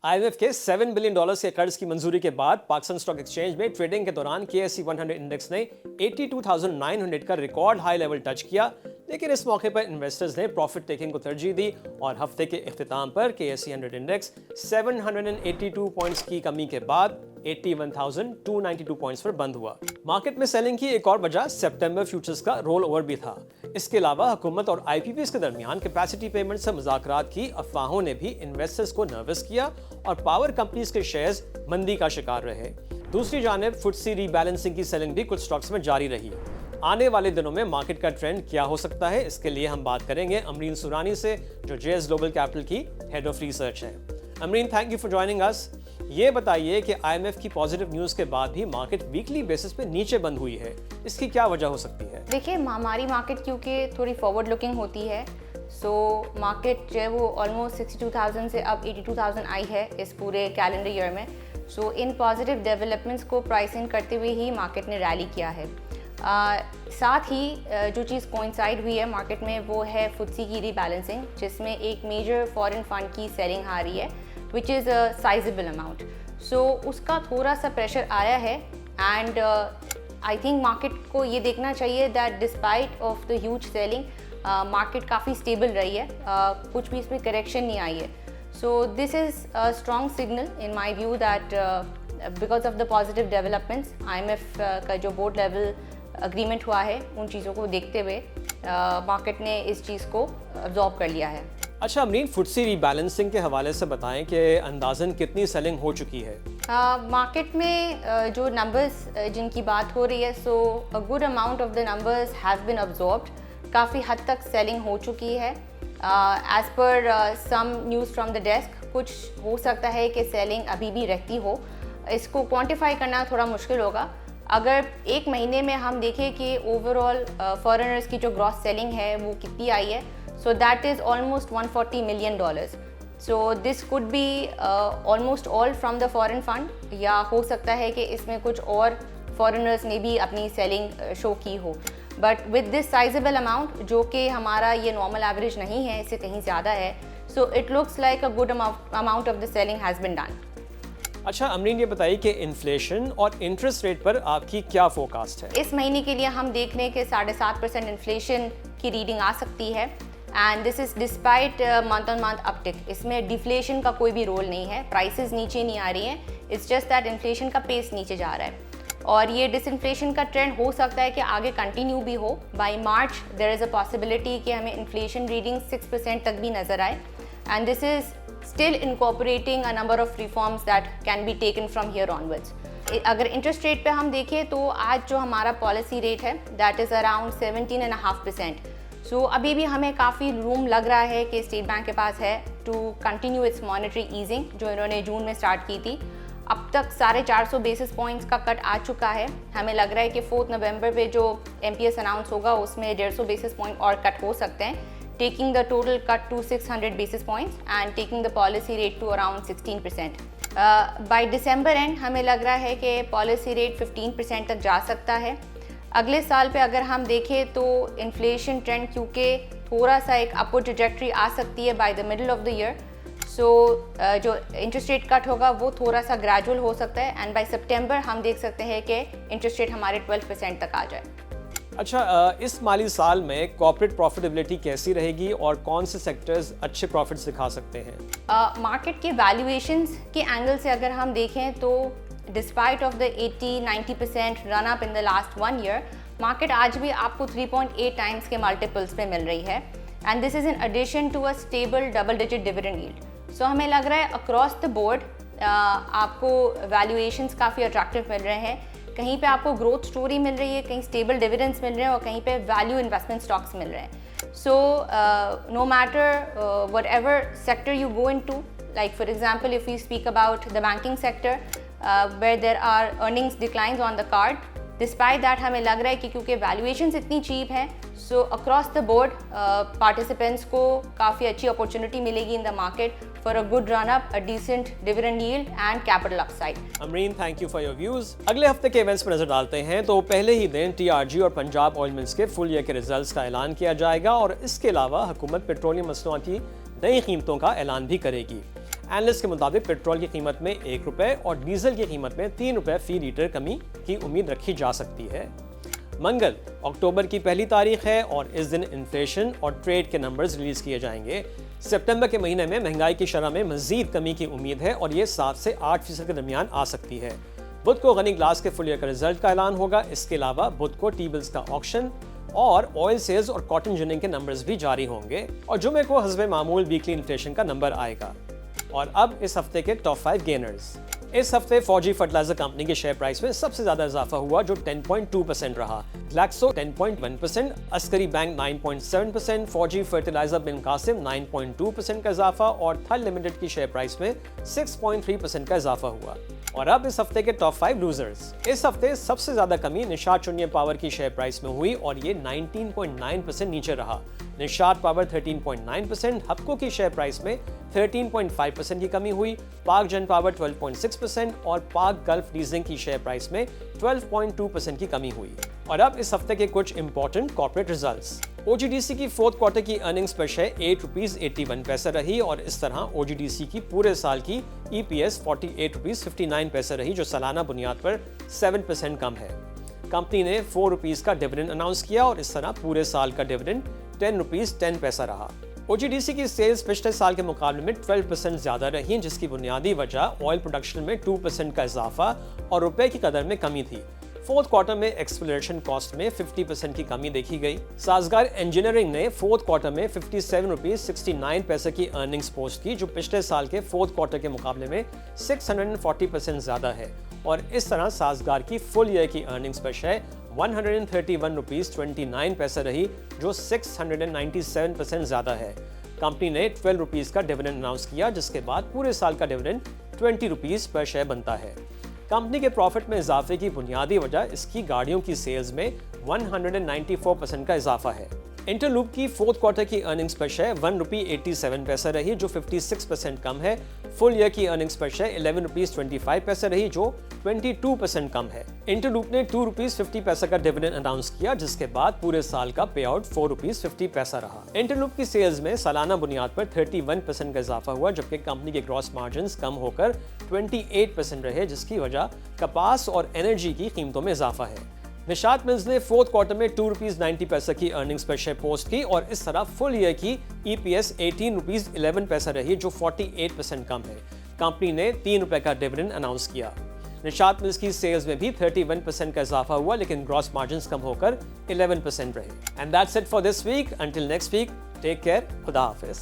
IMF के $7 billion के कर्ज की मंजूरी के बाद पाकिस्तान स्टॉक एक्सचेंज में ट्रेडिंग के दौरान KSE 100 इंडेक्स ने 82,900 का रिकॉर्ड हाई लेवल टच किया, लेकिन इस मौके पर इन्वेस्टर्स ने प्रॉफिट टेकिंग को तरजीह दी और हफ्ते के इख्तिताम पर KSE 100 इंडेक्स 782 पॉइंट्स की कमी के बाद 81,292 पॉइंट्स पर बंद हुआ। मार्केट में सेलिंग की एक और वजह सितंबर फ्यूचर्स का रोल ओवर भी था। इसके अलावा हुकूमत और IPPs के दरमियान कैपेसिटी पेमेंट से मुज़ाकरात की अफवाहों ने भी इन्वेस्टर्स को नर्वस किया और पावर कंपनीज के शेयर्स मंदी का शिकार रहे। दूसरी जानिब FTSE रीबैलेंसिंग की सेलिंग भी कुछ स्टॉक्स में जारी रही। आने वाले दिनों में मार्केट का ट्रेंड क्या हो सकता है, इसके लिए हम बात करेंगे अमरीन सुरानी से, जो JS ग्लोबल कैपिटल की हेड ऑफ रिसर्च है। Amreen, thank you for joining us. ये बताइए कि IMF की पॉजिटिव न्यूज़ के बाद भी मार्केट वीकली बेसिस पे नीचे बंद हुई है, इसकी क्या वजह हो सकती है? देखिए, हमारी मार्केट क्योंकि थोड़ी फॉरवर्ड लुकिंग होती है, सो मार्केट जो है वो ऑलमोस्ट 62,000 से अब 82,000 आई है इस पूरे कैलेंडर ईयर में। सो इन पॉजिटिव डेवलपमेंट्स को प्राइस इन करते हुए ही मार्केट ने रैली किया है। साथ ही जो चीज़ कोइंसाइड हुई है मार्केट में वो है FTSE की रीबैलेंसिंग, जिसमें एक मेजर फॉरेन फंड की सेलिंग आ रही है which is a sizable amount. So उसका थोड़ा सा प्रेशर आया है एंड आई थिंक मार्केट को ये देखना चाहिए that despite of the huge selling market काफ़ी स्टेबल रही है, कुछ भी इसमें करेक्शन नहीं आई है। So this is a strong signal in my view that because of the positive developments IMF का जो बोर्ड लेवल अग्रीमेंट हुआ है, उन चीज़ों को देखते हुए मार्केट ने इस चीज़ को अब्जॉर्ब कर लिया है। अच्छा अमरीन, FTSE रीबैलेंसिंग के हवाले से बताएं कि अंदाज़न कितनी सेलिंग हो चुकी है? मार्केट में जो नंबर्स जिनकी बात हो रही है, so a good amount of the numbers have been absorbed. काफ़ी हद तक सेलिंग हो चुकी है। As per some news from the desk, कुछ हो सकता है कि सेलिंग अभी भी रहती हो। इसको क्वांटिफाई करना थोड़ा मुश्किल होगा। अगर एक महीने में हम देखें कि ओवरऑल फॉरेनर्स की जो ग्रॉस सेलिंग है वो कितनी आई है, so that is almost $140 million. So this could be almost all from the foreign fund, या हो सकता है कि इसमें कुछ और फॉरेनर्स ने भी अपनी सेलिंग शो की हो। But with this sizeable amount, जो कि हमारा ये नॉर्मल एवरेज नहीं है, इससे कहीं ज़्यादा है, so it looks like a good amount of the selling has been done. अच्छा अमरीन, ये बताइए कि इन्फ्लेशन और इंटरेस्ट रेट पर आपकी क्या फोरकास्ट है? इस महीने के लिए हम देख रहे हैं कि 7.5% इन्फ्लेशन की रीडिंग आ सकती है and this is despite month on month uptick. इसमें डिफ्लेशन का कोई भी रोल नहीं है, प्राइसेस नीचे नहीं आ रही हैं, इट्स जस्ट दैट इन्फ्लेशन का पेस नीचे जा रहा है और ये डिसइन्फ्लेशन का ट्रेंड हो सकता है कि आगे कंटिन्यू भी हो। By March there is a possibility कि हमें इन्फ्लेशन रीडिंग 6% तक भी नज़र आए and this is still incorporating a number of reforms that can be taken from here onwards. अगर इंटरेस्ट रेट पे हम देखें तो आज जो हमारा पॉलिसी रेट है दैट इज़ अराउंड 17.5%। सो अभी भी हमें काफ़ी रूम लग रहा है कि स्टेट बैंक के पास है to continue its monetary easing, जो इन्होंने जून में स्टार्ट की थी। अब तक 450 बेसिस पॉइंट्स का कट आ चुका है। हमें लग रहा है कि 4 नवंबर पे जो MPS अनाउंस होगा उसमें 150 बेसिस पॉइंट और कट हो सकते हैं, taking the total cut to 600 basis points and taking the policy rate to around 16%. By December end हमें लग रहा है कि policy rate 15% तक जा सकता है। अगले साल पे अगर हम देखें तो इन्फ्लेशन ट्रेंड क्योंकि थोड़ा सा एक अपवर्ड ट्रैजेक्टरी आ सकती है by the middle of the year, so जो इंटरेस्ट रेट कट होगा वो थोड़ा सा ग्रेजुअल हो सकता है एंड बाय सितंबर हम देख सकते हैं कि इंटरेस्ट रेट हमारे 12% तक आ जाए। अच्छा, इस माली साल में कॉर्पोरेट प्रॉफिटेबिलिटी कैसी रहेगी और कौन से सेक्टर्स अच्छे प्रॉफिट्स दिखा सकते हैं? मार्केट के वैल्यूएशंस के एंगल से अगर हम देखें तो despite of the 80-90% run up in the last 1 year, market आज भी आपको 3.8 टाइम्स के मल्टीपल्स पे मिल रही है and this is in addition to a stable double digit dividend yield. So हमें लग रहा है अक्रॉस द बोर्ड आपको वैल्यूएशंस काफ़ी अट्रैक्टिव मिल रहे हैं। कहीं पे आपको ग्रोथ स्टोरी मिल रही है, कहीं स्टेबल डिविडेंड्स मिल रहे हैं और कहीं पे वैल्यू इन्वेस्टमेंट स्टॉक्स मिल रहे हैं। So no matter whatever sector you go into, like for example if you speak about the banking sector where there are earnings declines on the card, despite that हमें लग रहा है कि क्योंकि valuations इतनी cheap हैं, सो across the board participants को काफ़ी अच्छी अपॉर्चुनिटी मिलेगी in the market for a good run up, a decent dividend yield and capital upside. Amreen, thank you for your views. अगले हफ्ते के इवेंट्स पर नजर डालते हैं तो पहले ही दिन TRG और पंजाब ऑयल मिल्स के फुल ईयर के रिजल्ट्स का ऐलान किया जाएगा और इसके अलावा हुकूमत पेट्रोलियम मसनूआत की नई कीमतों का ऐलान भी करेगी। एनालिस्ट के मुताबिक पेट्रोल की कीमत में 1 रुपये और डीजल की कीमत में 3 रुपये फी लीटर कमी की उम्मीद रखी जा सकती है। मंगल अक्टूबर की पहली तारीख है और इस दिन इन्फ्लेशन और ट्रेड के नंबर्स रिलीज किए जाएंगे। सितंबर के महीने में महंगाई की शरह में मजीद कमी की उम्मीद है और ये 7 से 8% के दरमियान आ सकती है। बुध को गनी ग्लास के फुल ईयर का रिजल्ट का ऐलान होगा। इसके अलावा बुध को टी बिल्स का ऑक्शन और ऑयल सेल्स और कॉटन जिनिंग के नंबर्स भी जारी होंगे और जुमे को हस्बे मामूल वीकली इन्फ्लेशन का नंबर आएगा। और अब इस हफ्ते के टॉप 5 गेनर्स। इस हफ्ते फौजी फर्टिलाइजर कंपनी के शेयर प्राइस में सबसे ज्यादा इजाफा हुआ जो 10.2% रहा। ग्लैक्सो 10.1%, अस्करी बैंक 9.7%, फौजी फर्टिलाइजर बिन कासिम 9.2% का इजाफा और थल लिमिटेड की शेयर प्राइस में 6.3% का इजाफा हुआ। और अब इस हफ्ते के टॉप 5 लूजर्स। इस हफ्ते सबसे ज्यादा कमी निशात शून्य पावर की शेयर प्राइस में हुई और ये 19.9% नीचे रहा। निशात पावर 13.9%, हपको की शेयर प्राइस में 13.5% की कमी हुई। पाक जन पावर 12.6% और पाक गल्फ लीजिंग की शेयर प्राइस में 12.2% की कमी हुई। और अब इस हफ्ते के कुछ इंपॉर्टेंट कॉर्पोरेट रिजल्ट्स। OGDC की फोर्थ क्वार्टर की अर्निंग्स पर शेयर ₹8.81 रही और इस तरह OGDC की पूरे साल की EPS ₹48.59 रही जो सालाना बुनियाद पर 7% कम है। कंपनी ने ₹4 का डिविडेंड अनाउंस किया और इस तरह पूरे साल का डिविडेंड ₹10.10 रहा। OGDC की सेल्स पिछले साल के मुकाबले में 12% ज्यादा रही जिसकी बुनियादी वजह ऑयल प्रोडक्शन में 2% का इजाफा और रुपए की कदर में कमी थी। फोर्थ क्वार्टर में एक्सप्लोरेशन कॉस्ट में 50% की कमी देखी गई। साजगार इंजीनियरिंग ने फोर्थ क्वार्टर में ₹57.69 की अर्निंग्स पोस्ट की जो पिछले साल के फोर्थ क्वार्टर के मुकाबले में 640% ज्यादा है और इस तरह साजगार की फुल ईयर की अर्निंग्स पर शेयर ₹131.29 रही जो 697% ज्यादा है। कंपनी ने ₹12 का डिविडेंड अनाउंस किया जिसके बाद पूरे साल का डिविडेंड ₹20 पर शेयर बनता है। कंपनी के प्रॉफिट में इजाफे की बुनियादी वजह इसकी गाड़ियों की सेल्स में 194% का इजाफा है। इंटरलूप की फोर्थ क्वार्टर की अर्निंग्स पर शेयर ₹1.87 रही जो 56% कम है। फुल ईयर की अर्निंग्स पर शेयर ₹11.25 रही जो 22% कम है। इंटरलूप ने ₹2.50 का डिविडेंड अनाउंस किया जिसके बाद पूरे साल का पे आउट ₹4.50 रहा। इंटरलूप की सेल्स में सालाना बुनियाद पर 31% का इजाफा हुआ जबकि कंपनी के ग्रॉस मार्जिन्स कम होकर 28% रहे जिसकी वजह कपास और एनर्जी की कीमतों में इजाफा है। निशात मिल्स ने फोर्थ क्वार्टर में ₹2.90 की अर्निंग्स पर शेयर पोस्ट की और इस तरह फुल ईयर की EPS ₹18.11 रही जो 48% कम है। कंपनी ने ₹3 का डिविडेंड अनाउंस किया। निशात मिल्स की सेल्स में भी 31% का इजाफा हुआ लेकिन ग्रॉस मार्जिन्स कम होकर 11% रहे। And that's it for this week. Until next week, take care, खुदा हाफिज।